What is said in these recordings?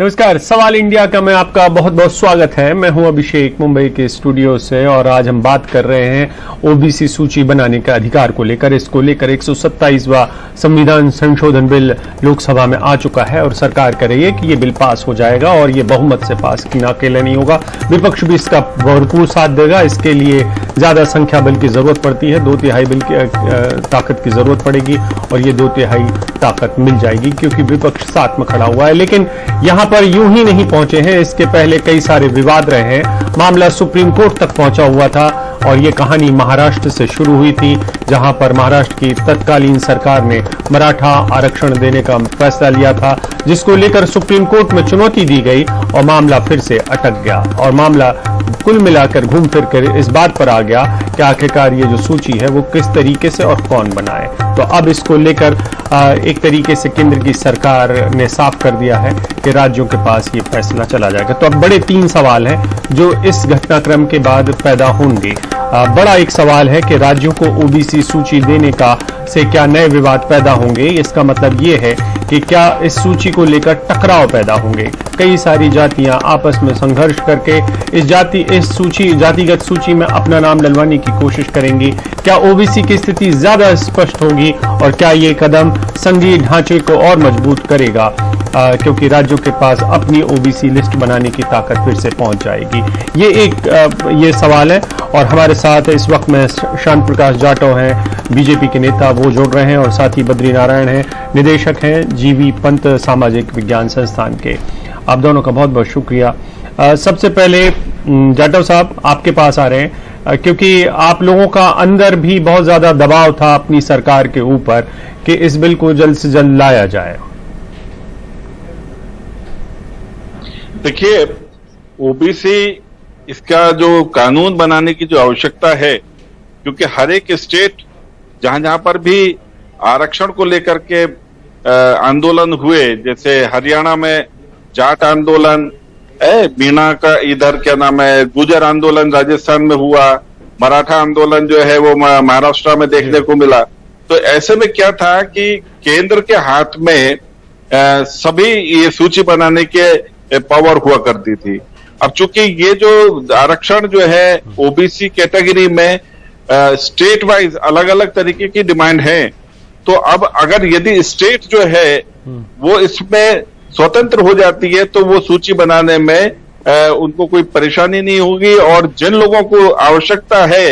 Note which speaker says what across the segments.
Speaker 1: नमस्कार, सवाल इंडिया का मैं आपका बहुत बहुत स्वागत है। मैं हूं अभिषेक मुंबई के स्टूडियो से और आज हम बात कर रहे हैं ओबीसी सूची बनाने का अधिकार को लेकर। इसको लेकर 127वां संविधान संशोधन बिल लोकसभा में आ चुका है और सरकार कह रही है कि ये बिल पास हो जाएगा और ये बहुमत से पास की ना अकेले नहीं होगा, विपक्ष भी इसका भरपूर साथ देगा। इसके लिए ज्यादा संख्या बल की जरूरत पड़ती है, 2/3 बिल की ताकत की जरूरत पड़ेगी और ये 2/3 ताकत मिल जाएगी क्योंकि विपक्ष साथ में खड़ा हुआ है। लेकिन यहां पर यूं ही नहीं पहुंचे हैं, इसके पहले कई सारे विवाद रहे हैं। मामला सुप्रीम कोर्ट तक पहुंचा हुआ था और ये कहानी महाराष्ट्र से शुरू हुई थी, जहां पर महाराष्ट्र की तत्कालीन सरकार ने मराठा आरक्षण देने का फैसला लिया था, जिसको लेकर सुप्रीम कोर्ट में चुनौती दी गई और मामला फिर से अटक गया और मामला कुल मिलाकर घूम फिर कर इस बात पर आ गया कि आखिरकार ये जो सूची है वो किस तरीके से और कौन बनाए। तो अब इसको लेकर एक तरीके से केंद्र की सरकार ने साफ कर दिया है कि राज्यों के पास ये फैसला चला जाएगा। तो अब बड़े 3 सवाल हैं जो इस घटनाक्रम के बाद पैदा होंगे। बड़ा एक सवाल है कि राज्यों को ओबीसी सूची देने का से क्या नए विवाद पैदा होंगे। इसका मतलब ये है कि क्या इस सूची को लेकर टकराव पैदा होंगे, कई सारी जातियां आपस में संघर्ष करके इस जातिगत सूची में अपना नाम डलवाने की कोशिश करेंगी। क्या ओबीसी की स्थिति ज्यादा स्पष्ट होगी और क्या ये कदम संघीय ढांचे को और मजबूत करेगा, क्योंकि राज्यों के पास अपनी ओबीसी लिस्ट बनाने की ताकत फिर से पहुंच जाएगी। ये सवाल है और हमारे साथ इस वक्त में शांत प्रकाश जाटव हैं, बीजेपी के नेता, वो जुड़ रहे हैं और साथ ही बद्री नारायण हैं, निदेशक हैं जीवी पंत सामाजिक विज्ञान संस्थान के। आप दोनों का बहुत बहुत शुक्रिया। सबसे पहले जाटव साहब आपके पास आ रहे हैं क्योंकि आप लोगों का अंदर भी बहुत ज्यादा दबाव था अपनी सरकार के ऊपर कि इस बिल को जल्द से जल्द लाया जाए।
Speaker 2: देखिए, ओबीसी इसका जो कानून बनाने की जो आवश्यकता है, क्योंकि हर एक स्टेट जहां जहां पर भी आरक्षण को लेकर के आंदोलन हुए, जैसे हरियाणा में जाट आंदोलन, मीणा का इधर क्या नाम है, गुजर आंदोलन राजस्थान में हुआ, मराठा आंदोलन जो है वो महाराष्ट्र में देखने को मिला। तो ऐसे में क्या था कि केंद्र के हाथ में सभी ये सूची बनाने के पावर हुआ करती थी। अब चूंकि ये जो आरक्षण जो है ओबीसी कैटेगरी में स्टेट वाइज अलग अलग तरीके की डिमांड है, तो अब अगर यदि स्टेट जो है वो इसमें स्वतंत्र हो जाती है तो वो सूची बनाने में उनको कोई परेशानी नहीं होगी और जिन लोगों को आवश्यकता है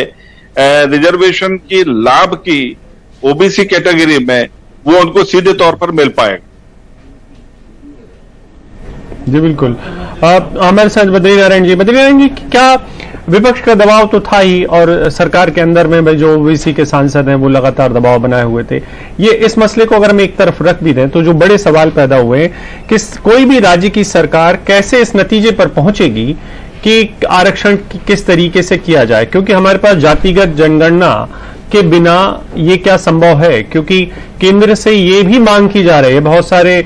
Speaker 2: रिजर्वेशन की लाभ की ओबीसी कैटेगरी में, वो उनको सीधे तौर पर मिल पाएगा।
Speaker 1: जी बिल्कुल। हमारे साथ बद्री नारायण जी, क्या विपक्ष का दबाव तो था ही और सरकार के अंदर में जो ओबीसी के सांसद हैं वो लगातार दबाव बनाए हुए थे। ये इस मसले को अगर हम एक तरफ रख भी दें तो जो बड़े सवाल पैदा हुए कि कोई भी राज्य की सरकार कैसे इस नतीजे पर पहुंचेगी कि आरक्षण किस तरीके से किया जाए, क्योंकि हमारे पास जातिगत जनगणना के बिना ये क्या संभव है, क्योंकि केंद्र से ये भी मांग की जा रही है। बहुत सारे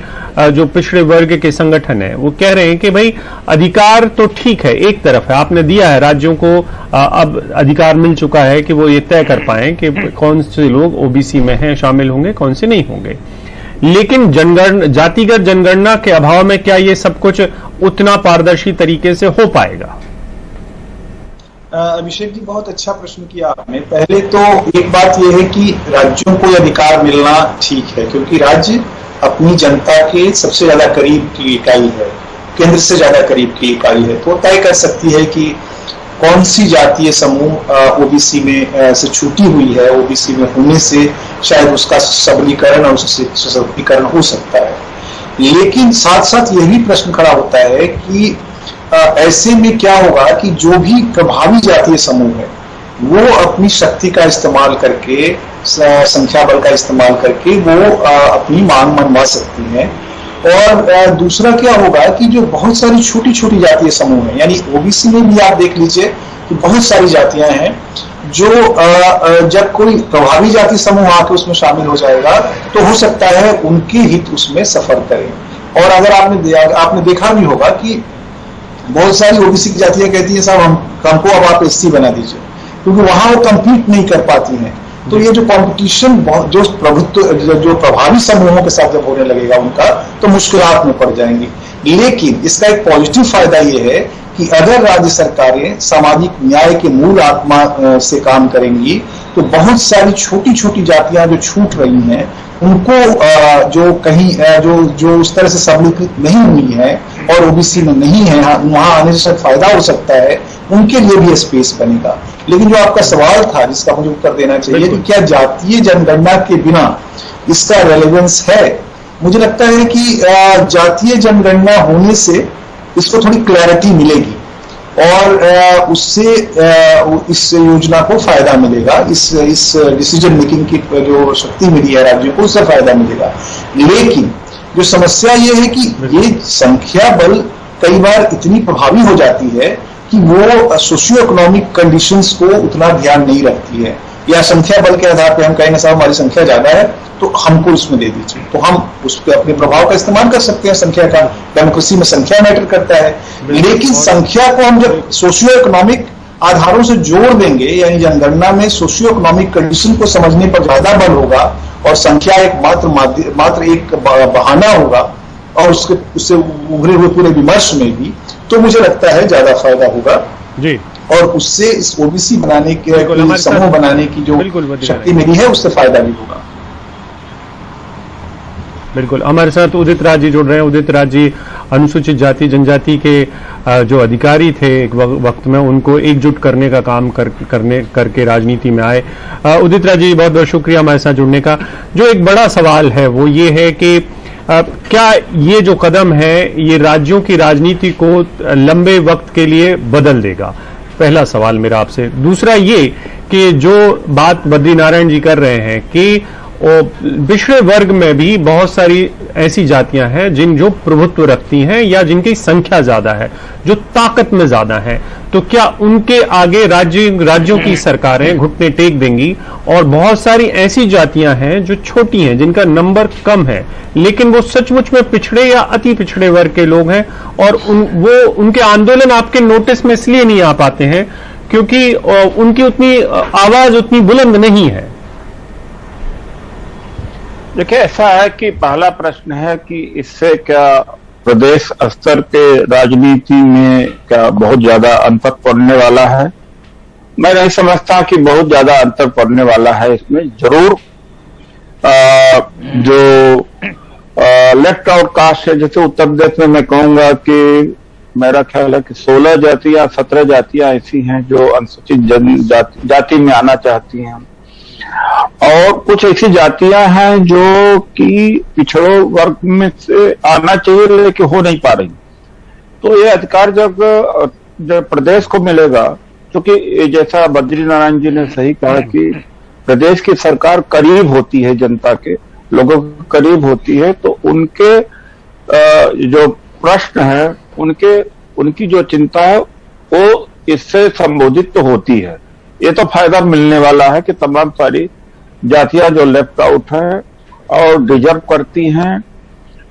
Speaker 1: जो पिछड़े वर्ग के संगठन है वो कह रहे हैं कि भाई अधिकार तो ठीक है, एक तरफ है, आपने दिया है राज्यों को, अब अधिकार मिल चुका है कि वो ये तय कर पाए कि कौन से लोग ओबीसी में हैं, शामिल होंगे, कौन से नहीं होंगे। लेकिन जातिगत जनगणना के अभाव में क्या ये सब कुछ उतना पारदर्शी तरीके से हो पाएगा?
Speaker 3: अभिषेक जी, बहुत अच्छा प्रश्न किया आपने। पहले तो एक बात यह है कि राज्यों को अधिकार मिलना ठीक है, क्योंकि राज्य अपनी जनता के सबसे ज्यादा करीब की इकाई है, केंद्र से ज्यादा करीब की इकाई है, तो तय कर सकती है कि कौन सी जातीय समूह ओबीसी में से छूटी हुई है, ओबीसी में होने से शायद उसका सबलीकरण और सशक्तिकरण हो सकता है। लेकिन साथ साथ यह भी प्रश्न खड़ा होता है कि ऐसे में क्या होगा कि जो भी प्रभावी जातीय समूह है वो अपनी शक्ति का इस्तेमाल करके, संख्या बल का इस्तेमाल करके वो अपनी मांग मनवा सकती हैं। और दूसरा क्या होगा कि जो बहुत सारी छोटी छोटी जातीय समूह हैं, यानी ओबीसी में भी आप देख लीजिए कि बहुत सारी जातियां हैं जो जब कोई प्रभावी जाति समूह आके उसमें शामिल हो जाएगा तो हो सकता है उनके हित उसमें सफर करें। और अगर आपने देखा भी होगा कि बहुत सारी ओबीसी की जातियां कहती हैं साहब हमको अब आप एससी बना दीजिए, क्योंकि वहां वो कंपीट नहीं कर पाती हैं। तो ये जो कंपटीशन जो प्रभावी समूहों के साथ जब होने लगेगा उनका, तो मुश्किलात में पड़ जाएंगी। लेकिन इसका एक पॉजिटिव फायदा यह है कि अगर राज्य सरकारें सामाजिक न्याय के मूल आत्मा से काम करेंगी तो बहुत सारी छोटी छोटी जातियां जो छूट रही हैं उनको जो कहीं जो उस तरह से सबलीकृत नहीं हुई है और ओबीसी में नहीं है, वहां आने से फायदा हो सकता है, उनके लिए भी स्पेस बनेगा। लेकिन जो आपका सवाल था जिसका मुझे उत्तर देना चाहिए कि क्या जातीय जनगणना के बिना इसका रेलेवेंस है, मुझे लगता है कि जातीय जनगणना होने से इसको थोड़ी क्लैरिटी मिलेगी और उससे इस योजना को फायदा मिलेगा, इस डिसीजन मेकिंग की जो शक्ति मिली है राज्यों को उससे फायदा मिलेगा। लेकिन जो समस्या ये है कि ये संख्या बल कई बार इतनी प्रभावी हो जाती है कि वो सोशियो इकोनॉमिक कंडीशंस को उतना ध्यान नहीं रखती है, या संख्या बल के आधार पर हम कहेंगे साहब हमारी संख्या ज्यादा है तो हमको इसमें दे दीजिए, तो हम उस पर अपने प्रभाव का इस्तेमाल कर सकते हैं। संख्या का, डेमोक्रेसी में संख्या मैटर करता है, लेकिन संख्या को हम जब सोशियो इकोनॉमिक आधारों से जोड़ देंगे, यानी जनगणना में सोशियो इकोनॉमिक कंडीशन को समझने पर ज्यादा बल होगा और संख्या एक मात्र एक बहाना होगा और उससे उभरे हुए पूरे विमर्श में भी, तो मुझे लगता है ज्यादा फायदा होगा जी। और उससे इस ओबीसी बनाने के समूह बनाने की जो शक्ति मिली है उससे फायदा भी होगा।
Speaker 1: बिल्कुल। हमारे साथ उदित राज जी जुड़ रहे हैं। उदित राज जी अनुसूचित जाति जनजाति के जो अधिकारी थे एक वक्त में, उनको एकजुट करने का काम करके राजनीति में आए। उदित राज जी बहुत बहुत शुक्रिया हमारे साथ जुड़ने का। जो एक बड़ा सवाल है वो ये है कि क्या ये जो कदम है ये राज्यों की राजनीति को लंबे वक्त के लिए बदल देगा? पहला सवाल मेरा आपसे। दूसरा ये कि जो बात बद्रीनारायण जी कर रहे हैं कि पिछड़े वर्ग में भी बहुत सारी ऐसी जातियां हैं जो प्रभुत्व रखती हैं या जिनकी संख्या ज्यादा है, जो ताकत में ज्यादा है, तो क्या उनके आगे राज्यों की सरकारें घुटने टेक देंगी? और बहुत सारी ऐसी जातियां हैं जो छोटी हैं, जिनका नंबर कम है, लेकिन वो सचमुच में पिछड़े या अति पिछड़े वर्ग के लोग हैं और उनके आंदोलन आपके नोटिस में इसलिए नहीं आ पाते हैं क्योंकि उनकी उतनी आवाज उतनी बुलंद नहीं है।
Speaker 4: देखिए, ऐसा है कि पहला प्रश्न है कि इससे क्या प्रदेश स्तर के राजनीति में क्या बहुत ज्यादा अंतर पड़ने वाला है? मैं नहीं समझता कि बहुत ज्यादा अंतर पड़ने वाला है। इसमें जरूर जो लेफ्ट आउट कास्ट है, जैसे उत्तर प्रदेश में मैं कहूंगा कि मेरा ख्याल है कि 16 जातियां 17 जातियां ऐसी हैं जो अनुसूचित जाति में आना चाहती हैं, और कुछ ऐसी जातियां हैं जो कि पिछड़ों वर्ग में से आना चाहिए लेकिन हो नहीं पा रही। तो ये अधिकार जब प्रदेश को मिलेगा, क्योंकि जैसा बद्रीनारायण जी ने सही कहा कि प्रदेश की सरकार करीब होती है, जनता के लोगों के करीब होती है, तो उनके जो प्रश्न है, उनकी जो चिंता है वो इससे संबोधित तो होती है। ये तो फायदा मिलने वाला है कि तमाम सारी जातियां जो लेफ्ट आउट हैं और डिजर्व करती हैं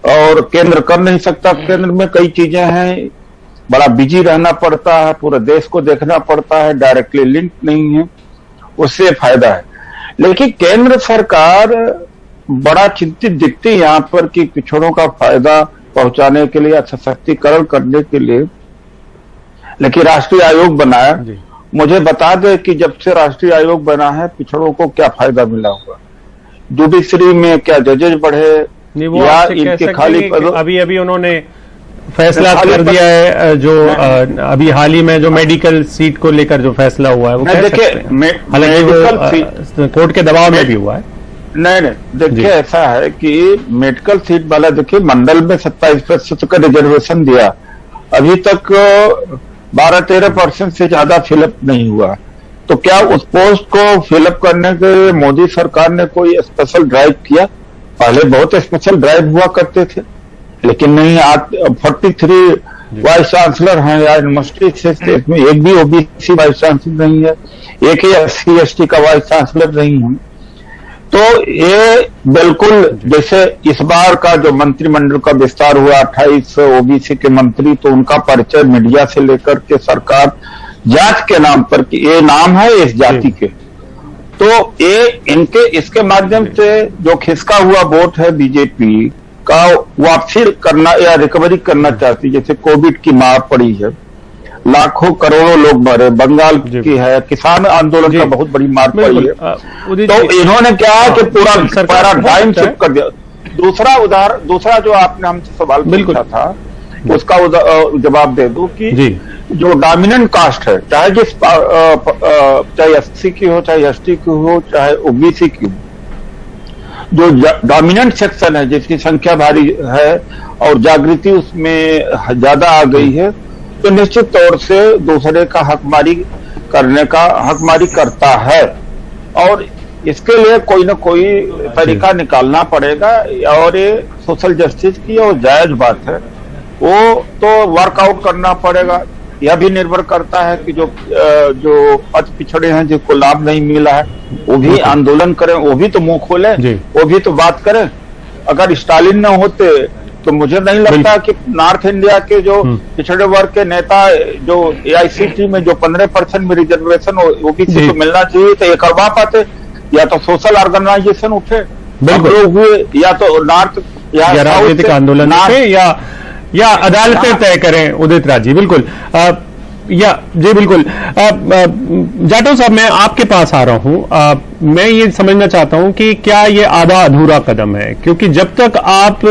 Speaker 4: और केंद्र कर नहीं सकता, केंद्र में कई चीजें हैं, बड़ा बिजी रहना पड़ता है, पूरे देश को देखना पड़ता है, डायरेक्टली लिंक नहीं है, उससे फायदा है। लेकिन केंद्र सरकार बड़ा चिंतित दिखती है यहाँ पर कि पिछड़ों का फायदा पहुंचाने के लिए, सशक्तिकरण करने के लिए, लेकिन राष्ट्रीय आयोग बनाया। मुझे बता दे कि जब से राष्ट्रीय आयोग बना है पिछड़ों को क्या फायदा मिला हुआ? जुडिशरी में क्या जजेज बढ़े या इनके खाली
Speaker 1: अभी उन्होंने फैसला कर दिया है, जो अभी हाल ही में जो मेडिकल सीट को लेकर जो फैसला हुआ है वो
Speaker 4: देखिए,
Speaker 1: हालांकि वो कोर्ट के दबाव में भी हुआ है।
Speaker 4: नहीं, देखिए ऐसा है कि मेडिकल सीट वाला, देखिए मंडल में 27% का रिजर्वेशन दिया, अभी तक 12-13% से ज्यादा फिलअप नहीं हुआ। तो क्या उस पोस्ट को फिलअप करने के लिए मोदी सरकार ने कोई स्पेशल ड्राइव किया? पहले बहुत स्पेशल ड्राइव हुआ करते थे, लेकिन नहीं। आज 43 वाइस चांसलर हैं या यूनिवर्सिटी से, इसमें एक भी ओबीसी वाइस चांसलर नहीं है, एक ही SC/ST का वाइस चांसलर नहीं है। तो ये बिल्कुल जैसे इस बार का जो मंत्रिमंडल का विस्तार हुआ, 28 ओबीसी के मंत्री, तो उनका परिचय मीडिया से लेकर के सरकार जांच के नाम पर कि ये नाम है इस जाति के, तो ये इसके माध्यम से जो खिसका हुआ वोट है बीजेपी का वापसी करना या रिकवरी करना चाहती है। जैसे कोविड की मार पड़ी है, लाखों करोड़ों लोग मरे, बंगाल की है, किसान आंदोलन का बहुत बड़ी मार पड़ी है। तो इन्होंने क्या है कि पूरा पैराडाइम शिफ्ट कर दिया। दूसरा जो आपने हमसे सवाल पूछा था, उसका जवाब दे दूं कि जो डोमिनेंट कास्ट है, चाहे एससी की हो, चाहे एसटी की हो, चाहे ओबीसी की हो, जो डोमिनेंट सेक्शन है जिसकी संख्या भारी है और जागृति उसमें ज्यादा आ गई है, तो निश्चित तौर से दूसरे का हकमारी करता है और इसके लिए कोई ना कोई तरीका निकालना पड़ेगा। और ये सोशल जस्टिस की और जायज बात है, वो तो वर्कआउट करना पड़ेगा। यह भी निर्भर करता है कि जो अति पिछड़े हैं, जिनको लाभ नहीं मिला है, वो भी आंदोलन करें, वो भी तो मुंह खोले, वो भी तो बात करें। अगर स्टालिन न होते तो मुझे नहीं लगता कि नॉर्थ इंडिया के जो पिछड़े वर्ग के नेता, जो एआईसीटी में जो 15% में रिजर्वेशन ओबीसी को मिलना चाहिए, तो ये करवा पाते। या तो सोशल ऑर्गेनाइजेशन उठे, लोग हुए, या तो नॉर्थ या
Speaker 1: राजनीतिक आंदोलन या अदालतें तय करें। उदित राज जी, बिल्कुल। जी बिल्कुल। जाटव साहब, मैं आपके पास आ रहा हूं। मैं ये समझना चाहता हूं कि क्या ये आधा अधूरा कदम है, क्योंकि जब तक आप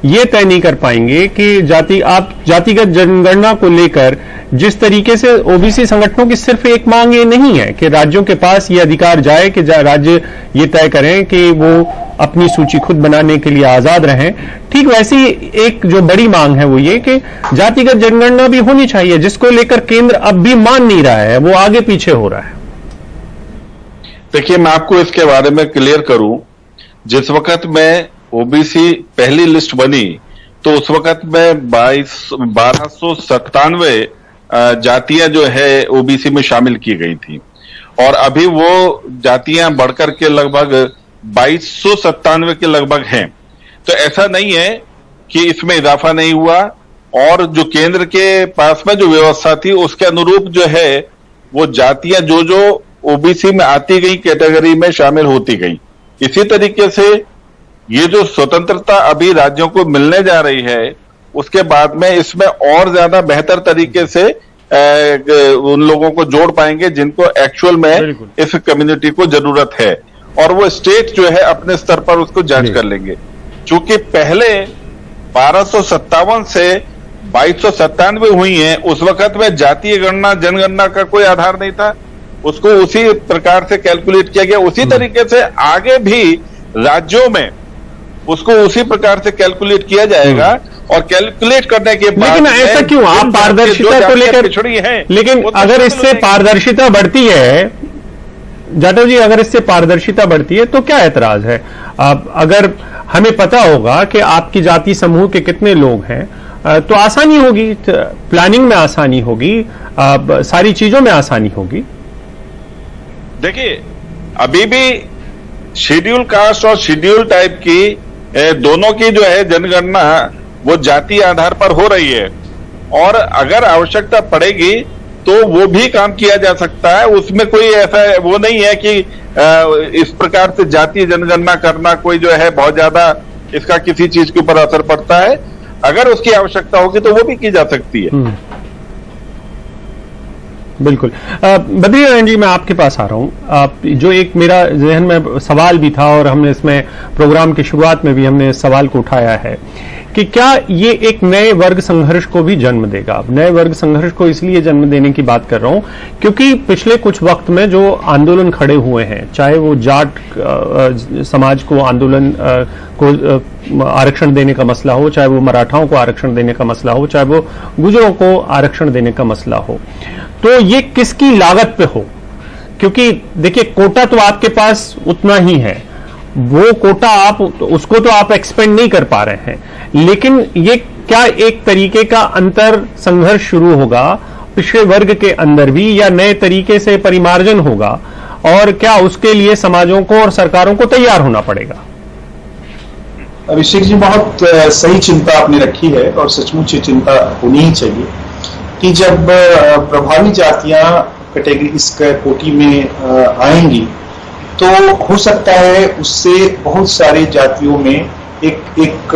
Speaker 1: ये तय नहीं कर पाएंगे कि जातिगत जनगणना को लेकर जिस तरीके से ओबीसी संगठनों की सिर्फ एक मांग ये नहीं है कि राज्यों के पास ये अधिकार जाए कि राज्य ये तय करें कि वो अपनी सूची खुद बनाने के लिए आजाद रहें, ठीक वैसी एक जो बड़ी मांग है वो ये कि जातिगत जनगणना भी होनी चाहिए, जिसको लेकर केंद्र अब भी मान नहीं रहा है, वो आगे पीछे हो रहा है।
Speaker 2: देखिए, मैं आपको इसके बारे में क्लियर करूं। जिस वक्त में ओबीसी पहली लिस्ट बनी तो उस वक्त में 1297 जातियां जो है ओबीसी में शामिल की गई थी, और अभी वो जातियां बढ़कर के लगभग 2297 के लगभग हैं। तो ऐसा नहीं है कि इसमें इजाफा नहीं हुआ, और जो केंद्र के पास में जो व्यवस्था थी उसके अनुरूप जो है वो जातियां जो ओबीसी में आती गई कैटेगरी में शामिल होती गई। इसी तरीके से ये जो स्वतंत्रता अभी राज्यों को मिलने जा रही है, उसके बाद में इसमें और ज्यादा बेहतर तरीके से उन लोगों को जोड़ पाएंगे जिनको एक्चुअल में इस कम्युनिटी को जरूरत है, और वो स्टेट जो है अपने स्तर पर उसको जांच कर लेंगे। चूंकि पहले 1257 से 2297 हुई है, उस वक्त में जातीय जनगणना का कोई आधार नहीं था, उसको उसी प्रकार से कैलकुलेट किया गया। उसी तरीके से आगे भी राज्यों में उसको उसी प्रकार से कैलकुलेट किया जाएगा, और कैलकुलेट करने के बाद
Speaker 1: लेकिन ऐसा क्यों, आप पारदर्शिता को लेकर पिछड़ी है, लेकिन अगर इससे पारदर्शिता बढ़ती है, जाटव जी, अगर इससे पारदर्शिता बढ़ती है तो क्या ऐतराज है? अगर हमें पता होगा कि आपकी जाति समूह के कितने लोग हैं, तो आसानी होगी, प्लानिंग में आसानी होगी, सारी चीजों में आसानी होगी।
Speaker 2: देखिए, अभी भी शेड्यूल कास्ट और शेड्यूल टाइप की दोनों की जो है जनगणना वो जाति आधार पर हो रही है, और अगर आवश्यकता पड़ेगी तो वो भी काम किया जा सकता है। उसमें कोई ऐसा वो नहीं है कि इस प्रकार से जातीय जनगणना करना कोई जो है बहुत ज्यादा इसका किसी चीज के ऊपर असर पड़ता है। अगर उसकी आवश्यकता होगी तो वो भी की जा सकती है।
Speaker 1: बिल्कुल। बद्री नारायण जी, मैं आपके पास आ रहा हूं। जो एक मेरा जहन में सवाल भी था, और हमने इसमें प्रोग्राम की शुरुआत में भी हमने इस सवाल को उठाया है कि क्या ये एक नए वर्ग संघर्ष को भी जन्म देगा। नए वर्ग संघर्ष को इसलिए जन्म देने की बात कर रहा हूं क्योंकि पिछले कुछ वक्त में जो आंदोलन खड़े हुए हैं, चाहे वो जाट समाज को आंदोलन को आरक्षण देने का मसला हो, चाहे वो मराठाओं को आरक्षण देने का मसला हो, चाहे वो गुजरों को आरक्षण देने का मसला हो, तो ये किसकी लागत पे हो? क्योंकि देखिए, कोटा तो आपके पास उतना ही है, वो कोटा उसको तो आप एक्सपेंड नहीं कर पा रहे हैं, लेकिन ये क्या एक तरीके का अंतर संघर्ष शुरू होगा पिछड़े वर्ग के अंदर भी, या नए तरीके से परिमार्जन होगा, और क्या उसके लिए समाजों को और सरकारों को तैयार होना पड़ेगा?
Speaker 3: अभिषेक जी, बहुत सही चिंता आपने रखी है, और सचमुच ये चिंता होनी ही चाहिए कि जब प्रभावी जातियां कैटेगरी इस कोटि में आएंगी तो हो सकता है उससे बहुत सारे जातियों में एक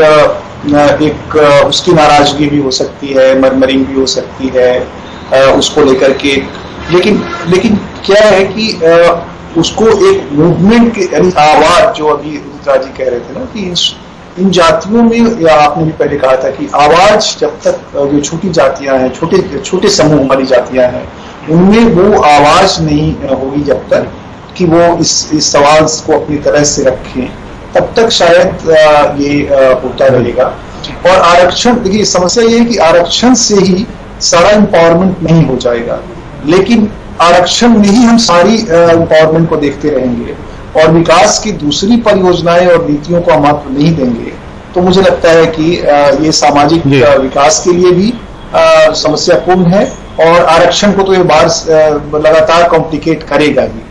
Speaker 3: एक उसकी नाराजगी भी हो सकती है, मरमरिंग भी हो सकती है उसको लेकर के। लेकिन क्या है कि उसको एक मूवमेंट के यानी आवाज, जो अभी रुद्रा जी कह रहे थे ना कि इन जातियों में, या आपने भी पहले कहा था कि आवाज जब तक जो छोटी जातियां हैं, छोटे समूह वाली जातियां हैं, उनमें वो आवाज नहीं होगी जब तक कि वो इस सवाल को अपनी तरह से रखें, तब तक शायद ये होता रहेगा। और आरक्षण, देखिए समस्या ये है कि आरक्षण से ही सारा एम्पावरमेंट नहीं हो जाएगा, लेकिन आरक्षण में ही हम सारी एम्पावरमेंट को देखते रहेंगे और विकास की दूसरी परियोजनाएं और नीतियों को हम महत्व नहीं देंगे, तो मुझे लगता है कि ये सामाजिक विकास के लिए भी समस्यापूर्ण है। और आरक्षण को तो ये बार लगातार कॉम्प्लिकेट करेगा ही,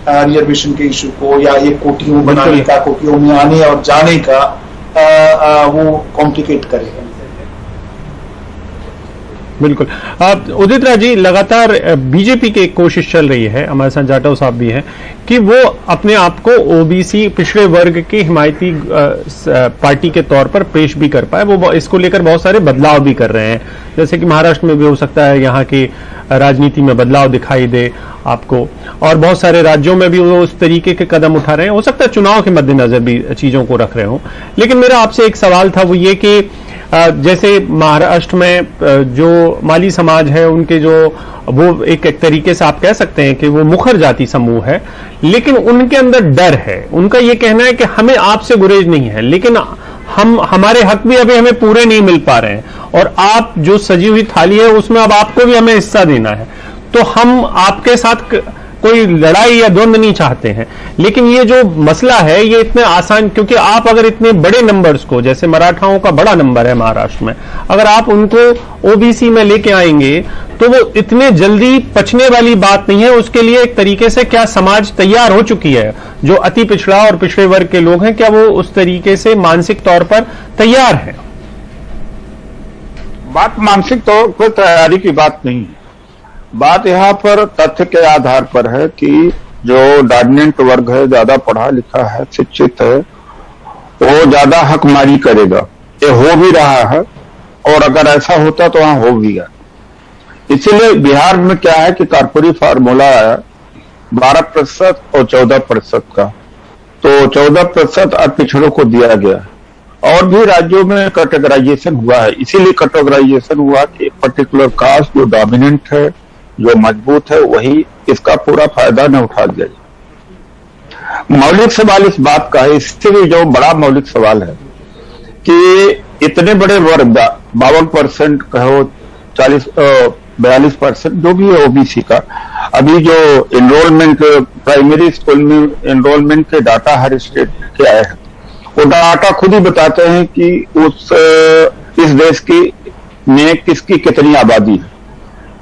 Speaker 3: रिजर्वेशन के इशू को, या ये कोटियों बनाने का, कोटियों में आने और जाने का वो कॉम्प्लिकेट करेगा।
Speaker 1: बिल्कुल। उदित राज जी, लगातार बीजेपी की एक कोशिश चल रही है, हमारे साथ जाटव साहब भी हैं, कि वो अपने आप को ओबीसी पिछड़े वर्ग की हिमायती पार्टी के तौर पर पेश भी कर पाए। वो इसको लेकर बहुत सारे बदलाव भी कर रहे हैं, जैसे कि महाराष्ट्र में भी हो सकता है यहाँ की राजनीति में बदलाव दिखाई दे आपको, और बहुत सारे राज्यों में भी वो उस तरीके के कदम उठा रहे हैं। हो सकता है चुनाव के मद्देनजर भी चीजों को रख रहे हो। लेकिन मेरा आपसे एक सवाल था, वो ये कि जैसे महाराष्ट्र में जो माली समाज है, उनके जो वो एक तरीके से आप कह सकते हैं कि वो मुखर जाति समूह है, लेकिन उनके अंदर डर है। उनका ये कहना है कि हमें आपसे गुरेज नहीं है, लेकिन हमारे हक भी अभी हमें पूरे नहीं मिल पा रहे हैं, और आप जो सजी हुई थाली है उसमें अब आपको भी हमें हिस्सा देना है, तो हम आपके साथ कोई लड़ाई या द्वंद्व नहीं चाहते हैं। लेकिन ये जो मसला है ये इतने आसान, क्योंकि आप अगर इतने बड़े नंबर्स को, जैसे मराठाओं का बड़ा नंबर है महाराष्ट्र में, अगर आप उनको ओबीसी में लेके आएंगे तो वो इतने जल्दी पचने वाली बात नहीं है। उसके लिए एक तरीके से क्या समाज तैयार हो चुकी है, जो अति पिछड़ा और पिछड़े वर्ग के लोग हैं, क्या वो उस तरीके से मानसिक तौर पर तैयार है?
Speaker 4: बात मानसिक तौर पर तैयारी की बात नहीं है, बात यहाँ पर तथ्य के आधार पर है कि जो डोमिनेंट वर्ग है, ज्यादा पढ़ा लिखा है, शिक्षित है, वो ज्यादा हकमारी करेगा। ये हो भी रहा है, और अगर ऐसा होता तो वहां हो भी गया। इसीलिए बिहार में क्या है कि कारपोरेट फार्मूला आया 12% और 14% का, तो 14% अब पिछड़ों को दिया गया। और भी राज्यों में कैटेगराइजेशन हुआ है, इसीलिए कैटेगराइजेशन हुआ कि एक पर्टिकुलर कास्ट जो डोमिनेंट है, जो मजबूत है, वही इसका पूरा फायदा न उठा दिया जाए। मौलिक सवाल इस बात का है, इससे भी जो बड़ा मौलिक सवाल है कि इतने बड़े वर्ग 52% कहो, 42% जो भी है ओबीसी का, अभी जो एनरोलमेंट प्राइमरी स्कूल में एनरोलमेंट के डाटा हर स्टेट के आए हैं, वो डाटा खुद ही बताते हैं कि इस देश की में किसकी कितनी आबादी है।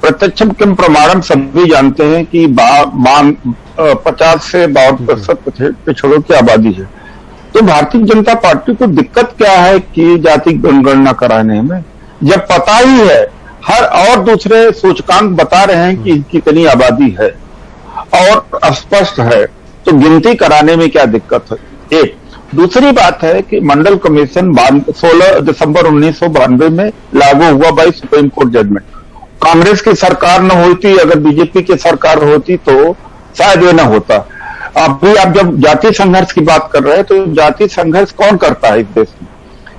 Speaker 4: प्रत्यक्षम किम प्रमाणम सभी जानते हैं कि 50 से 52% पिछड़ों की आबादी है। तो भारतीय जनता पार्टी को दिक्कत क्या है कि जाति जनगणना कराने में, जब पता ही है, हर और दूसरे सूचकांक बता रहे हैं कि कितनी आबादी है और स्पष्ट है, तो गिनती कराने में क्या दिक्कत है। एक दूसरी बात है कि मंडल कमीशन 16 दिसंबर 1992 में लागू हुआ by supreme court judgement. Congress की सरकार न होती, अगर बीजेपी की सरकार होती तो शायद ये न होता। अभी आप जब जाति संघर्ष की बात कर रहे हैं, तो जाति संघर्ष कौन करता है इस देश में?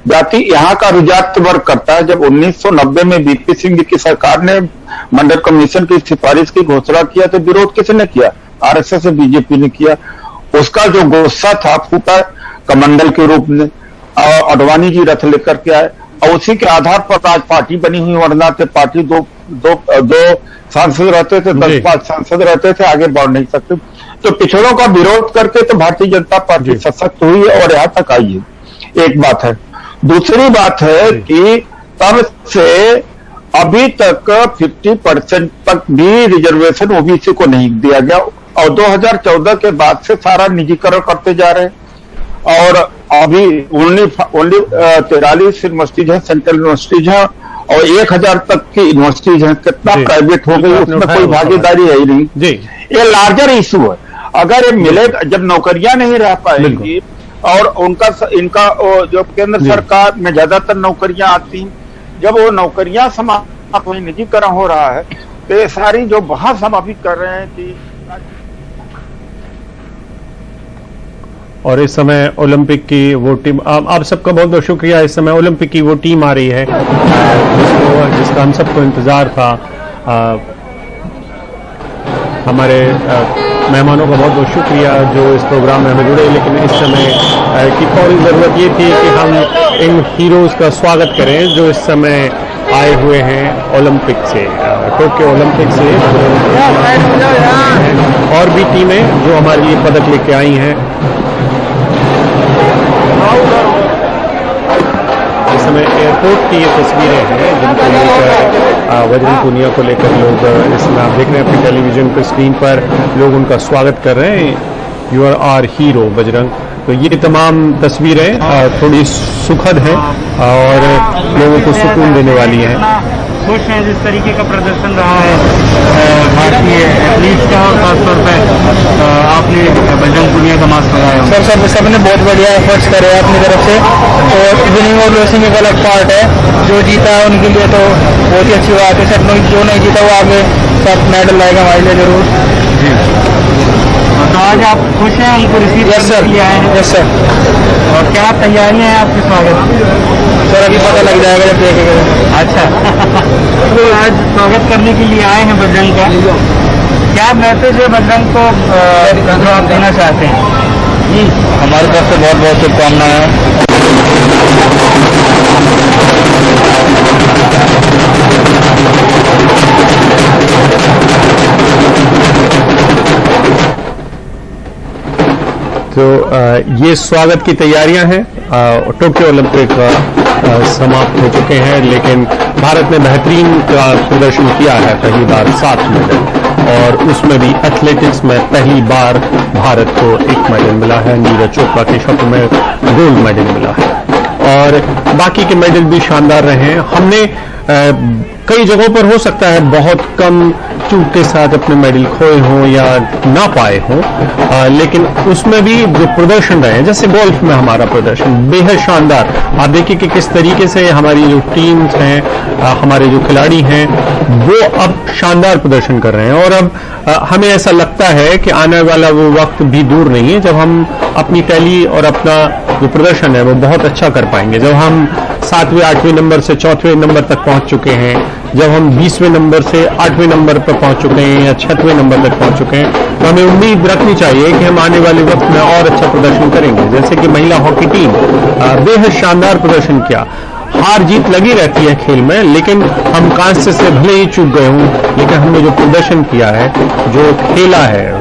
Speaker 4: जाति यहाँ का विजात वर्ग करता है। जब 1990 में बीपी सिंह की सरकार ने मंडल कमीशन की सिफारिश की घोषणा किया, तो विरोध किसने किया? आरएसएस और बीजेपी ने किया। उसका जो गुस्सा था फूटा कमंडल के रूप में, अडवाणी जी रथ लेकर के आए, और उसी के आधार पर आज पार्टी बनी हुई। वरना तो पार्टी दो सांसद रहते थे, 10-5 सांसद रहते थे, आगे बढ़ नहीं सकते। तो पिछड़ों का विरोध करके तो भारतीय जनता पार्टी सशक्त हुई है और यहाँ तक आई है। एक बात है। दूसरी बात है कि तब से अभी तक 50% तक भी रिजर्वेशन ओबीसी को नहीं दिया गया, और 2014 के बाद से सारा निजीकरण करते जा रहे हैं। और अभी ओनली 43 यूनिवर्सिटीज है, सेंट्रल यूनिवर्सिटीज है, और 1000 तक की यूनिवर्सिटीज है। कितना प्राइवेट हो गई, उसमें कोई भागीदारी है ही नहीं। ये लार्जर इशू है। अगर ये मिलेगा, जब नौकरियां नहीं रह पाएंगी, और इनका जो केंद्र सरकार में ज्यादातर नौकरियां आती हैं, जब वो नौकरियां समाप्त हुई, निजीकरण हो रहा है, तो ये सारी जो बहुत समापित कर रहे हैं कि
Speaker 1: और इस समय ओलंपिक की वो टीम, आप सबका बहुत बहुत शुक्रिया। इस समय ओलंपिक की वो टीम आ रही है जिसका हम सबको इंतजार था। हमारे मेहमानों का बहुत बहुत शुक्रिया जो इस प्रोग्राम में हमें जुड़े, लेकिन इस समय की फौरी ज़रूरत ये थी कि हम इन हीरोज़ का स्वागत करें जो इस समय आए हुए हैं ओलंपिक से, टोक्यो ओलंपिक से। और भी टीमें जो हमारे लिए पदक लेके आई हैं। इस समय एयरपोर्ट की ये तस्वीरें हैं जिनको लेकर बजरंग पूनिया को लेकर लोग इस समय आप देख रहे हैं अपनी टेलीविजन पर स्क्रीन पर, लोग उनका स्वागत कर रहे हैं। You are are hero Bajrang. तो ये तमाम तस्वीरें थोड़ी सुखद हैं और लोगों को सुकून देने वाली हैं।
Speaker 5: खुश हैं जिस तरीके का प्रदर्शन रहा है भारतीय एथलीट्स का, और खासतौर पर आपने बजरंग पूनिया का मास्क लगाया।
Speaker 6: सर सबने बहुत बढ़िया एफर्ट्स करे हैं अपनी तरफ से, और विनिंग और लॉसिंग एक अलग पार्ट है। जो जीता है उनके लिए तो बहुत ही अच्छी बात है। सब जो नहीं जीता वो आगे सब मेडल लाएगा हमारे लिए जरूर
Speaker 5: जी। तो आज आप खुश हैं, उनको रिसीव करने के लिए आए हैं?
Speaker 6: Yes sir.
Speaker 5: और क्या तैयारियां हैं आपके स्वागत?
Speaker 6: सर अभी पता लग जाएगा जब देखेंगे।
Speaker 5: अच्छा तो आज स्वागत करने के लिए आए हैं बजरंग का, क्या मैसेज है बजरंग को जो आप देना चाहते हैं?
Speaker 6: जी हमारी तरफ से बहुत बहुत शुभकामनाएं हैं।
Speaker 1: तो ये स्वागत की तैयारियां हैं। टोक्यो ओलंपिक समाप्त हो चुके हैं, लेकिन भारत ने बेहतरीन का प्रदर्शन किया है। पहली बार 7 मेडल, और उसमें भी एथलेटिक्स में पहली बार भारत को 1 मेडल मिला है। नीरज चोपड़ा के शब्द में गोल्ड मेडल मिला है, और बाकी के मेडल भी शानदार रहे हैं। हमने कई जगहों पर हो सकता है बहुत कम चूक के साथ अपने मेडल खोए हों या ना पाए हों, लेकिन उसमें भी जो प्रदर्शन रहे हैं, जैसे गोल्फ में हमारा प्रदर्शन बेहद शानदार। आप देखिए कि किस तरीके से हमारी जो टीम्स हैं, हमारे जो खिलाड़ी हैं, वो अब शानदार प्रदर्शन कर रहे हैं। और अब हमें ऐसा लगता है कि आने वाला वो वक्त भी दूर नहीं है जब हम अपनी टैली और अपना जो प्रदर्शन है वो बहुत अच्छा कर पाएंगे। जब हम 7वें 8वें नंबर से 4वें नंबर तक पहुंच चुके हैं, जब हम 20वें नंबर से 8वें नंबर पर पहुंच चुके हैं या 6वें नंबर तक पहुंच चुके हैं, तो हमें उम्मीद रखनी चाहिए कि हम आने वाले वक्त में और अच्छा प्रदर्शन करेंगे। जैसे कि महिला हॉकी टीम बेहद शानदार प्रदर्शन किया। हार जीत लगी रहती है खेल में, लेकिन हम कांस्य से भले ही चूक गए हों, लेकिन हमने जो प्रदर्शन किया है, जो खेला है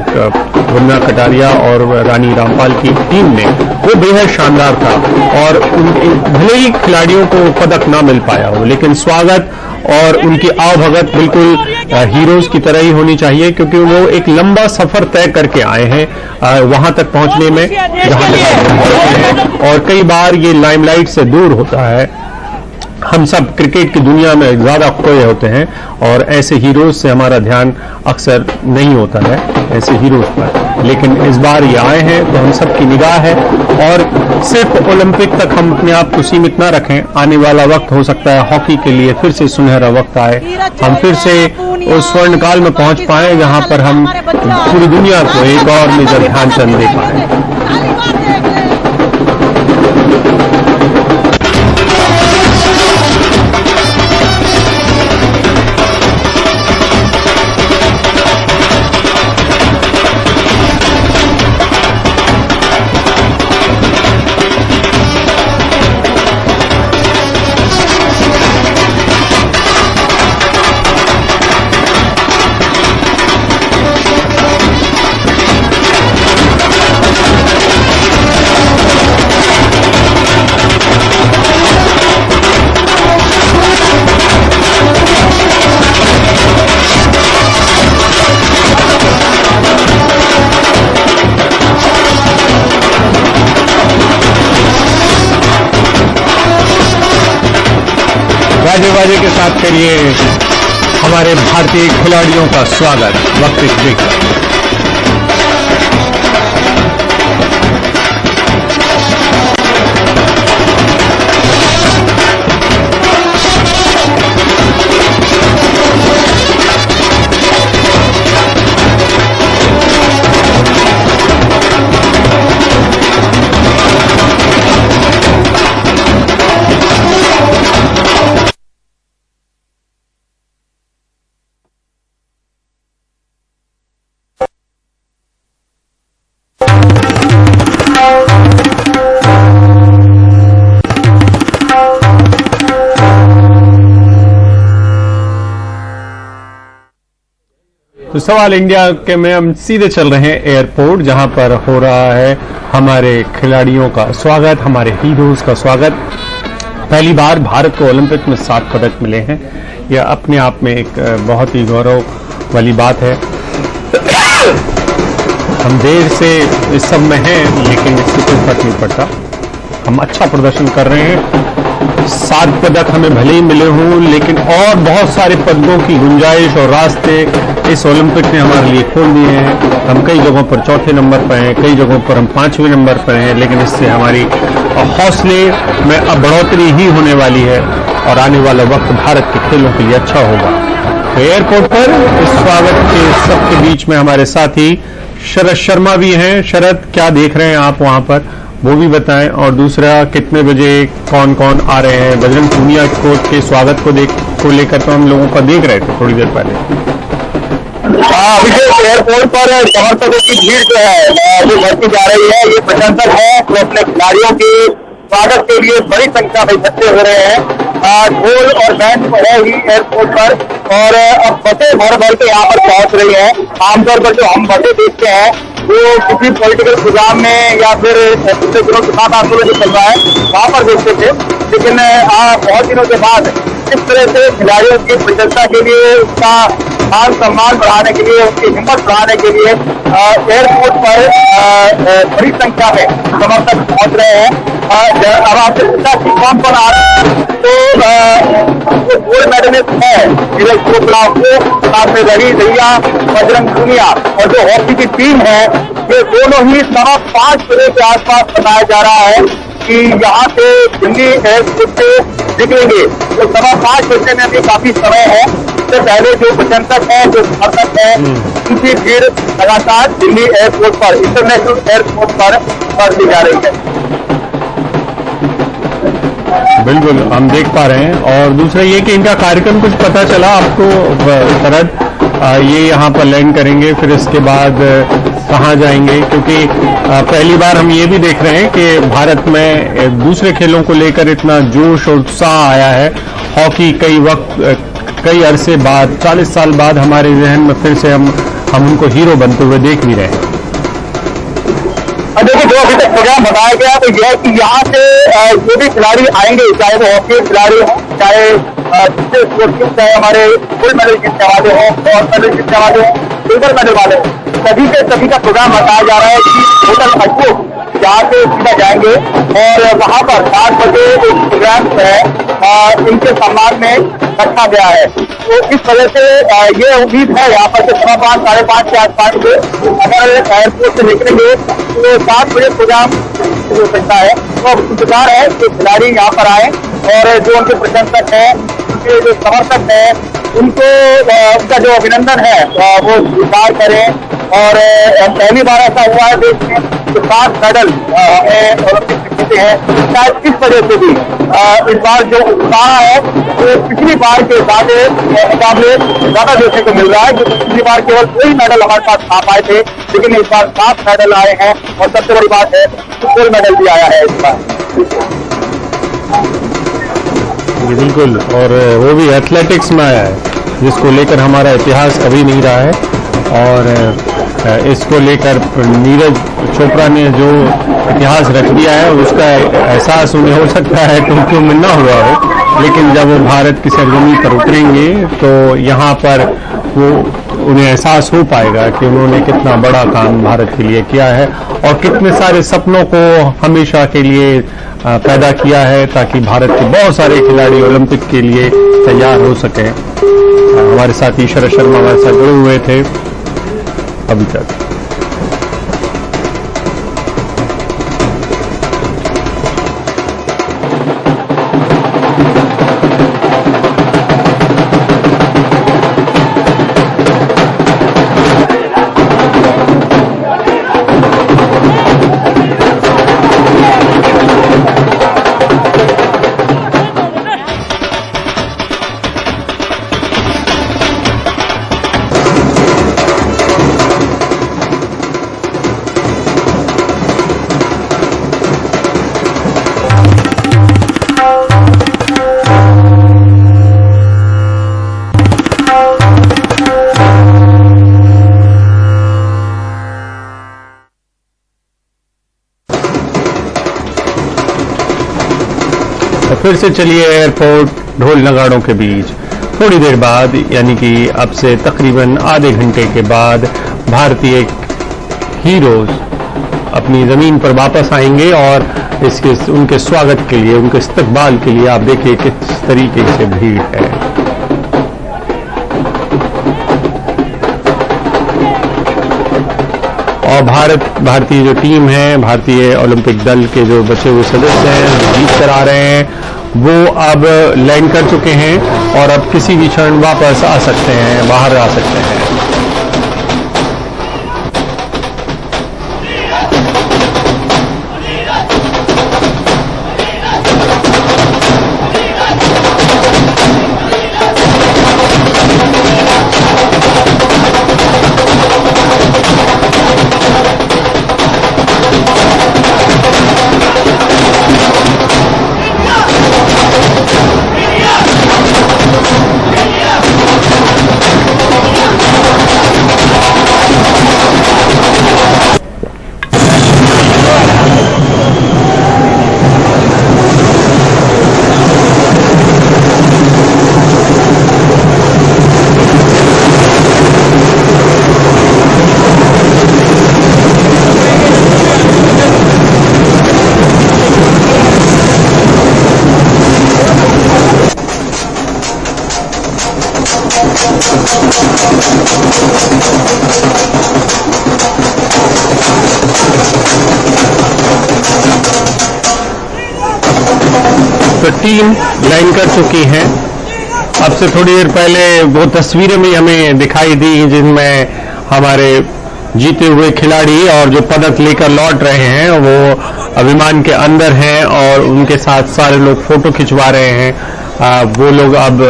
Speaker 1: वरुणा कटारिया और रानी रामपाल की टीम ने, वो बेहद शानदार था। और भले ही खिलाड़ियों को पदक ना मिल पाया हो, लेकिन स्वागत और उनकी आवभगत बिल्कुल हीरोज की तरह ही होनी चाहिए, क्योंकि वो एक लंबा सफर तय करके आए हैं वहां तक पहुंचने में जहां तक पहुंचे हैं। और कई बार ये लाइमलाइट से दूर होता है। हम सब क्रिकेट की दुनिया में ज्यादा खोए होते हैं, और ऐसे हीरोज से हमारा ध्यान अक्सर नहीं होता है, ऐसे हीरोज पर। लेकिन इस बार ये आए हैं तो हम सब की निगाह है, और सिर्फ ओलंपिक तक हम अपने आप को सीमित ना रखें। आने वाला वक्त हो सकता है हॉकी के लिए फिर से सुनहरा वक्त आए, हम फिर से उस स्वर्ण काल में पहुंच पाए जहां पर हम पूरी दुनिया को एक और मेजर ध्यानचंद दे पाए। बाजे के साथ करिए हमारे भारतीय खिलाड़ियों का स्वागत। वक्त एक ब्रेक। तो सवाल इंडिया के में हम सीधे चल रहे हैं एयरपोर्ट, जहां पर हो रहा है हमारे खिलाड़ियों का स्वागत, हमारे हीरोज का स्वागत। पहली बार भारत को ओलंपिक में 7 पदक मिले हैं। यह अपने आप में एक बहुत ही गौरव वाली बात है। हम देर से इस सब में हैं, लेकिन इससे कोई फर्क नहीं पड़ता। हम अच्छा प्रदर्शन कर रहे हैं। 7 पदक हमें भले ही मिले हों, लेकिन और बहुत सारे पदकों की गुंजाइश और रास्ते इस ओलंपिक ने हमारे लिए खोल दिए हैं। हम कई जगहों पर चौथे नंबर पर हैं, कई जगहों पर हम 5वें नंबर पर हैं, लेकिन इससे हमारी हौसले में अब बढ़ोतरी ही होने वाली है और आने वाला वक्त भारत के खेलों के लिए अच्छा होगा। तो एयरपोर्ट पर इस स्वागत के सबके बीच में हमारे साथी शरद शर्मा भी हैं। शरद, क्या देख रहे हैं आप वहां पर, वो भी बताएं। और दूसरा, कितने बजे कौन कौन आ रहे हैं? बजरंग पूनिया कोच के स्वागत को लेकर तो हम लोगों का देख रहे थे थोड़ी देर पहले।
Speaker 7: एयरपोर्ट पर समर्थकों की भीड़ जो है वो बढ़ती जा रही है। ये प्रशंसक है तो अपने खिलाड़ियों के स्वागत के लिए बड़ी संख्या में इकट्ठे हो रहे हैं। ढोल और बैंड तो है ही एयरपोर्ट पर, और अब बसें भर भर के यहाँ पर पहुंच रही हैं। आमतौर पर जो हम बसें देखते हैं वो किसी पॉलिटिकल प्रोग्राम में या फिर पिछले दिनों के साथ आंदोलन जो चल रहा है वहां पर देखते थे, लेकिन बहुत दिनों के बाद इस तरह से खिलाड़ियों की प्रशंसा के लिए, उसका मान सम्मान बढ़ाने के लिए, उनकी हिम्मत बढ़ाने के लिए एयरपोर्ट पर बड़ी संख्या में समर्थक पहुंच रहे हैं। अब आपसे पूछा कि कौन कौन आ रहा है, तो गोल्ड मेडलिस्ट है नीरज चोपड़ा, साथ में रवि दहिया, बजरंग पूनिया, और जो हॉकी की टीम है ये दोनों ही 5:15 बजे के आसपास बताया जा रहा है कि यहाँ से दिल्ली एयरपोर्ट से निकलेंगे। तो 5:15 बजने में भी काफी समय है। इससे पहले जो प्रशंसक है, जो समर्थक है, उनकी भीड़ लगातार दिल्ली एयरपोर्ट पर, इंटरनेशनल एयरपोर्ट पर बढ़ती जा रही है।
Speaker 1: बिल्कुल, हम देख पा रहे हैं। और दूसरा ये कि इनका कार्यक्रम कुछ पता चला आपको शरद? ये यहाँ पर लैंड करेंगे, फिर इसके बाद कहाँ जाएंगे? क्योंकि पहली बार हम ये भी देख रहे हैं कि भारत में दूसरे खेलों को लेकर इतना जोश और उत्साह आया है। हॉकी कई अरसे बाद, 40 साल बाद हमारे जहन में फिर से हम उनको हीरो बनते हुए देख भी रहे हैं।
Speaker 7: देखिए, जो अभी तक प्रोग्राम बताया गया तो यह कि यहाँ से जो भी खिलाड़ी आएंगे, चाहे वो हॉकी खिलाड़ी हो, चाहे चाहे हमारे गोल्ड मेडल जीतने वाले हो, और मेडल जीतने वाले हो, सिल्वर मेडल वाले हो, सभी के सभी का प्रोग्राम बताया जा रहा है कि होटल अशोक जहाँ से सीधा जाएंगे और वहाँ पर 7 बजे एक प्रोग्राम है इनके सम्मान में रखा गया है। तो इस वजह से ये उम्मीद है यहाँ पर 5:15 साढ़े 5 के आसपास से अगर एयरपोर्ट से निकलेंगे तो 7 बजे प्रोग्राम हो सकता है। तो इंतजार है कि खिलाड़ी यहाँ पर आए और जो उनके प्रशंसक हैं, उनके जो समर्थक हैं, उनको उनका जो अभिनंदन है वो स्वीकार करें। और पहली बार ऐसा हुआ है देश में तो 7 मेडल हमें ओलंपिक में जीते हैं। शायद इस वजह से भी इस बार जो उत्साह है वो पिछली बार के मुकाबले ज्यादा देखने को मिल रहा है, क्योंकि पिछली बार केवल 2 ही मेडल हमारे पास आ पाए थे, लेकिन इस बार 7 मेडल आए हैं। और सबसे बड़ी बात है गोल्ड मेडल भी आया है इस बार।
Speaker 1: बिल्कुल, और वो भी एथलेटिक्स में आया है, जिसको लेकर हमारा इतिहास कभी नहीं रहा है। और इसको लेकर नीरज चोपड़ा ने जो इतिहास रख दिया है, उसका एहसास उन्हें हो सकता है टोक्यो में ना हुआ हो, लेकिन जब वो भारत की सरजमी पर उतरेंगे तो यहाँ पर वो उन्हें एहसास हो पाएगा कि उन्होंने कितना बड़ा काम भारत के लिए किया है और कितने सारे सपनों को हमेशा के लिए पैदा किया है, ताकि भारत के बहुत सारे खिलाड़ी ओलंपिक के लिए तैयार हो सकें। हमारे साथी शरद शर्मा हमारे साथ जुड़े हुए थे अभी तक। फिर से चलिए एयरपोर्ट ढोल नगाड़ों के बीच। थोड़ी देर बाद यानी कि अब से तकरीबन आधे घंटे के बाद भारतीय हीरोज अपनी ज़मीन पर वापस आएंगे और उनके स्वागत के लिए, उनके इस्तकबाल के लिए आप देखिए किस तरीके से भीड़ है। और भारतीय जो टीम है, भारतीय ओलंपिक दल के जो बचे हुए सदस्य हैं, जो जीत कर आ रहे हैं, वो अब लैंड कर चुके हैं और अब किसी भी क्षण वापस आ सकते हैं, बाहर आ सकते हैं। तो टीम लाइन कर चुकी है। अब से थोड़ी देर पहले वो तस्वीरें भी हमें दिखाई दी जिनमें हमारे जीते हुए खिलाड़ी और जो पदक लेकर लौट रहे हैं वो विमान के अंदर हैं और उनके साथ सारे लोग फोटो खिंचवा रहे हैं। वो लोग अब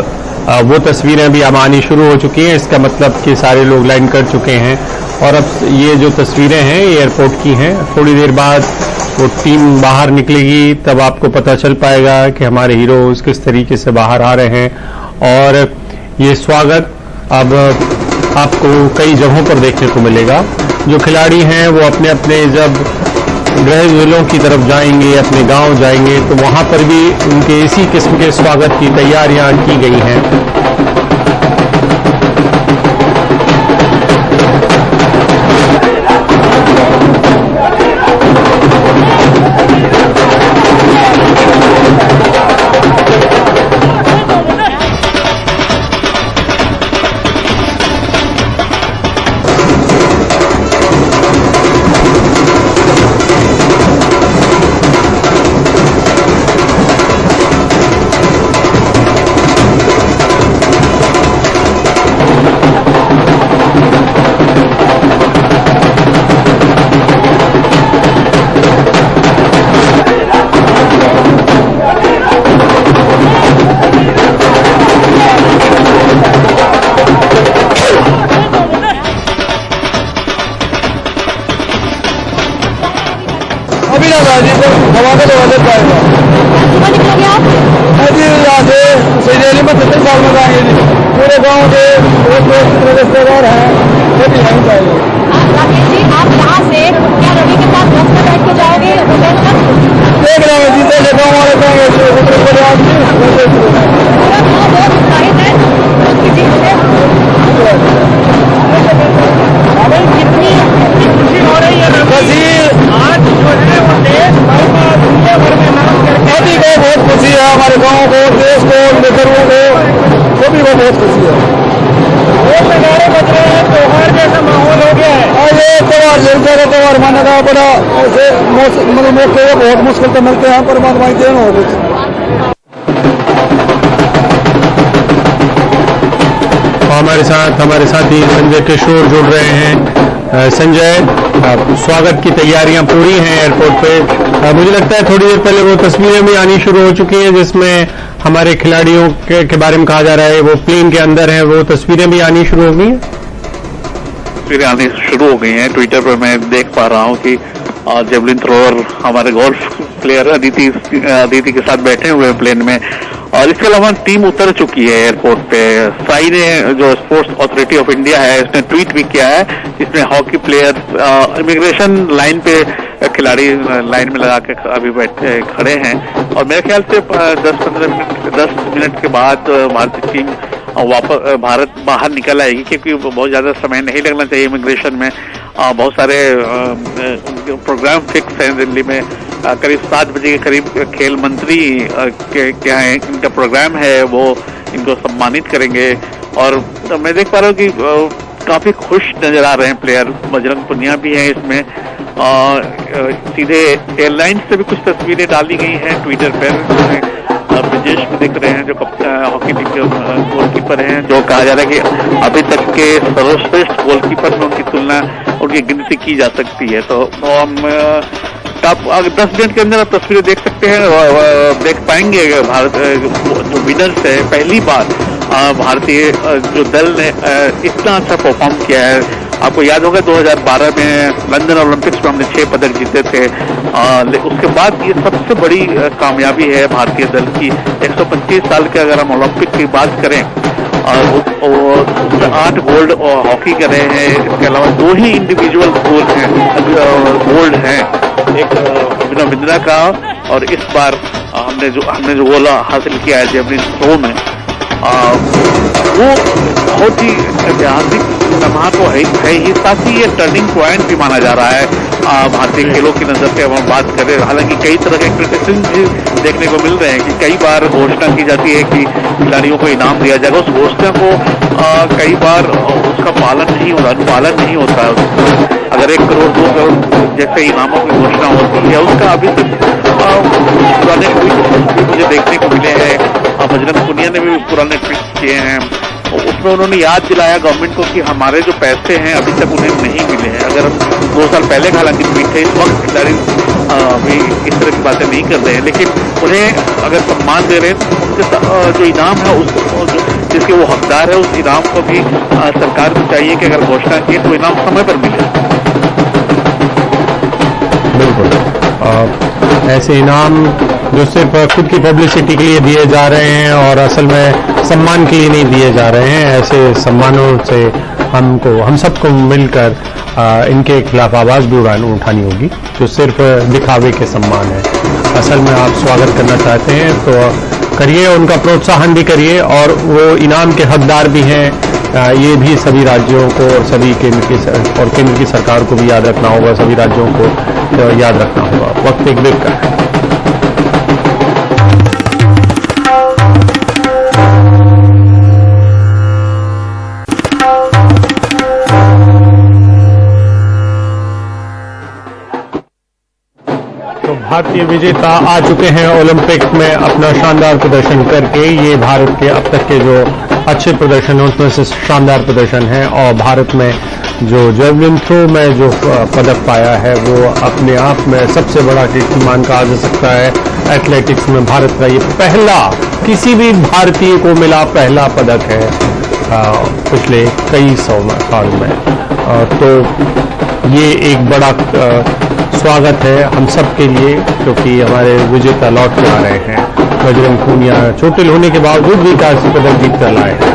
Speaker 1: वो तस्वीरें भी अब आनी शुरू हो चुकी हैं। इसका मतलब कि सारे लोग लाइन कर चुके हैं और अब ये जो तस्वीरें हैं ये एयरपोर्ट की हैं। थोड़ी देर बाद वो टीम बाहर निकलेगी, तब आपको पता चल पाएगा कि हमारे हीरोज किस तरीके से बाहर आ रहे हैं। और ये स्वागत अब आपको कई जगहों पर देखने को मिलेगा। जो खिलाड़ी हैं वो अपने अपने जब गृह जिलों की तरफ जाएंगे, अपने गांव जाएंगे, तो वहां पर भी उनके इसी किस्म के स्वागत की तैयारियां की गई हैं।
Speaker 7: पूरे गांव के रिश्तेदार हैं, वो भी यहीं जाएंगे।
Speaker 8: राकेश जी, आप यहाँ से क्या रवि के साथ बस में बैठ के जाओगे होटल तक?
Speaker 7: देख रहे हैं जीते के गाँव वाले जाएंगे, बहुत
Speaker 8: उत्साहित है उनकी जीत से। कितनी खुशी हो रही है आज जो है वो देश भर में, दुनिया भर में नाम करके
Speaker 7: अभी को बहुत खुशी है। हमारे गांव को, देश को, मित्रों को, वो भी बहुत खुशी है।
Speaker 8: वो नगाड़े बज रहे हैं, त्योहार जैसा माहौल हो गया है।
Speaker 7: और ये त्योहार जनता का त्योहार माना था बड़ा, ऐसे मतलब मौके बहुत मुश्किल तो मिलते हैं, परमात्मा की देन हो गई।
Speaker 1: हमारे साथी संजय किशोर जुड़ रहे हैं। संजय, स्वागत की तैयारियां पूरी हैं एयरपोर्ट पे। मुझे लगता है थोड़ी देर पहले वो तस्वीरें भी आनी शुरू हो चुकी हैं जिसमें हमारे खिलाड़ियों के बारे में कहा जा रहा है वो प्लेन के अंदर हैं। वो तस्वीरें भी आनी शुरू हो गई हैं।
Speaker 9: तस्वीरें आनी शुरू हो गई हैं। ट्विटर पर मैं देख पा रहा हूँ कि जेवलिन थ्रोअर हमारे गोल्फ प्लेयर अदिति के साथ बैठे हुए हैं प्लेन में। और इसके अलावा टीम उतर चुकी है एयरपोर्ट पे। साई ने, जो स्पोर्ट्स अथॉरिटी ऑफ इंडिया है, उसने ट्वीट भी किया है जिसमें हॉकी प्लेयर इमिग्रेशन लाइन पे खिलाड़ी लाइन में लगा के अभी बैठे खड़े हैं और मेरे ख्याल से 10 मिनट के बाद भारतीय टीम वापस भारत बाहर निकल आएगी, क्योंकि बहुत ज्यादा समय नहीं लगना चाहिए इमिग्रेशन में। बहुत सारे प्रोग्राम फिक्स हैं दिल्ली में। करीब 7 बजे के करीब खेल मंत्री के क्या है, इनका प्रोग्राम है, वो इनको सम्मानित करेंगे। और मैं देख पा रहा हूँ कि काफी खुश नजर आ रहे हैं प्लेयर। बजरंग पुनिया भी है इसमें। सीधे एयरलाइन से भी कुछ तस्वीरें डाली गई हैं ट्विटर पर। ब्रिजेश भी दिख रहे हैं जो हॉकी टीम के गोलकीपर हैं, जो कहा जा रहा है कि अभी तक के सर्वश्रेष्ठ गोलकीपर में उनकी तुलना, उनकी गिनती की जा सकती है। तो हम आप 10 मिनट के अंदर आप तस्वीरें देख सकते हैं, देख पाएंगे। भारत जो विनर्स है, पहली बार भारतीय जो दल ने इतना अच्छा परफॉर्म किया है। आपको याद होगा 2012 में लंदन ओलंपिक्स में हमने 6 पदक जीते थे। उसके बाद ये सबसे बड़ी कामयाबी है भारतीय दल की। 125 साल के अगर हम ओलंपिक की बात करें, उसमें 8 गोल्ड और हॉकी कर रहे हैं। इसके अलावा 2 ही इंडिविजुअल गोल्ड हैं, एक अभिनव बिंद्रा का, और इस बार हमने जो गोल हासिल किया है जेवलिन थ्रो में, वो बहुत ही ऐतिहासिक लम्हा तो है ही, साथ ही ये टर्निंग पॉइंट भी माना जा रहा है भारतीय खेलों की नजर से। हम बात करें, हालांकि कई तरह के क्रिटिसिज्म भी देखने को मिल रहे हैं कि कई बार घोषणा की जाती है कि खिलाड़ियों को इनाम दिया जाएगा। उस घोषणा को कई बार उसका अनुपालन नहीं होता है। अगर 1 करोड़ 2 करोड़ जैसे इनामों की घोषणा होती है, उसका अभी तक पुराने ट्वीट मुझे देखने को मिले हैं। बजरंग पुनिया ने भी पुराने ट्वीट किए हैं, उसमें उन्होंने याद दिलाया गवर्नमेंट को कि हमारे जो पैसे हैं अभी तक उन्हें नहीं मिले हैं। अगर 2 साल पहले हालांकि ट्वीट थे, इस वक्त खिलाड़ी भी इस तरह की बातें नहीं कर रहे हैं, लेकिन उन्हें अगर सम्मान दे रहे हैं तो उनके जो इनाम है उसको, जिसके वो हकदार है, उस इनाम को भी सरकार को चाहिए कि अगर घोषणा की तो इनाम समय पर मिले।
Speaker 1: बिल्कुल, ऐसे इनाम जो सिर्फ खुद की पब्लिसिटी के लिए दिए जा रहे हैं और असल में सम्मान के लिए नहीं दिए जा रहे हैं, ऐसे सम्मानों से हम सबको मिलकर इनके खिलाफ आवाज भी उठानी होगी, जो सिर्फ दिखावे के सम्मान है। असल में आप स्वागत करना चाहते हैं तो करिए, उनका प्रोत्साहन भी करिए, और वो इनाम के हकदार भी हैं। ये भी सभी राज्यों को और सभी केंद्र की सरकार को भी याद रखना होगा, सभी राज्यों को याद रखना होगा। वक्त एक ब्रेक का है। भारतीय विजेता आ चुके हैं ओलंपिक में अपना शानदार प्रदर्शन करके। ये भारत के अब तक के जो अच्छे प्रदर्शन है उसमें से शानदार प्रदर्शन है, और भारत में जो जेवलिन थ्रो में जो पदक पाया है वो अपने आप में सबसे बड़ा कीर्तिमान कहा जा सकता है। एथलेटिक्स में भारत का ये पहला, किसी भी भारतीय को मिला पहला पदक है पिछले कई 100 साल में। तो ये एक बड़ा स्वागत है हम सब के लिए, क्योंकि हमारे विजेता लौट के आ रहे हैं। बजरंग पुनिया चोटिल होने के बावजूद भी कांस्य पदक जीत कर लाए हैं।